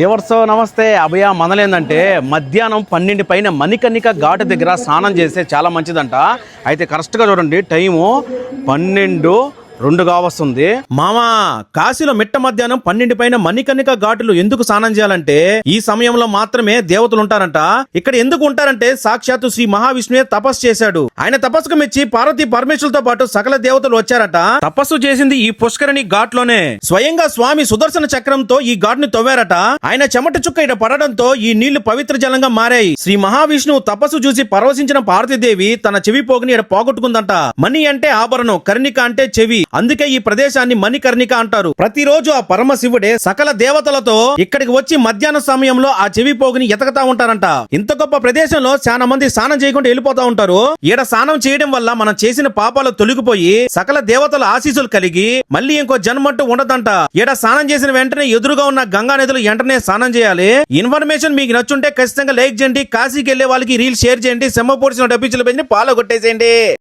ఎవర్సో నమస్తే అభయ మనలేందంటే మధ్యాహ్నం 12 పైన మణికర్ణిక ఘాటు దగ్గర స్నానం చేస్తే చాలా మంచిదంట. అయితే కరెక్ట్గా చూడండి, టైము 12:02 వస్తుంది. మామా, కాశీలో మిట్ట మధ్యాహ్నం 12 పైన మణికర్ణిక ఘాటులు ఎందుకు స్నానం చేయాలంటే ఈ సమయంలో మాత్రమే దేవతలు ఉంటారంట. ఇక్కడ ఎందుకు ఉంటారంటే సాక్షాత్తు శ్రీ మహావిష్ణువే తపస్సు చేశాడు. ఆయన తపస్సుకు మెచ్చి పార్వతీ పరమేశ్వరులతో పాటు సకల దేవతలు వచ్చారట. తపస్సు చేసింది ఈ పుష్కరిణి ఘాట్ లోనే. స్వయంగా స్వామి సుదర్శన చక్రంతో ఈ ఘాట్ ని తవ్వారట. ఆయన చెమట చుక్క ఇట పడడంతో ఈ నీళ్లు పవిత్ర జలంగా మారాయి. శ్రీ మహావిష్ణువు తపస్సు చూసి పరవశించిన పార్వతీదేవి తన చెవి పోగుని ఇట పోగొట్టుకుందంట. మణి అంటే ఆభరణం, కర్ణిక అంటే చెవి. అందుకే ఈ ప్రదేశాన్ని మణికర్ణిక అంటారు. ప్రతిరోజు ఆ పరమశివుడే సకల దేవతలతో ఇక్కడికి వచ్చి మధ్యాహ్న సమయంలో ఆ చెవి పోగుని ఎతకతా ఉంటారంట. ఇంత గొప్ప ప్రదేశంలో చాలా మంది స్నానం చేయకుండా వెళ్ళిపోతా ఉంటారు. ఈడ స్నానం చేయడం వల్ల మనం చేసిన పాపాలు తొలగిపోయి సకల దేవతల ఆశీస్సులు కలిగి మళ్ళీ ఇంకో జన్మంటూ ఉండదంట. ఈడ స్నానం చేసిన వెంటనే ఎదురుగా ఉన్న గంగా నదులు వెంటనే స్నానం చేయాలి. ఇన్ఫర్మేషన్ మీకు నచ్చుంటే ఖచ్చితంగా లైక్ చేయండి. కాశీకి వెళ్లే వాళ్ళకి రీల్ షేర్ చేయండి. సెమ్మపూడిసిన డబ్బించుల పెంచి ఫాలో కొట్టేసేయండి.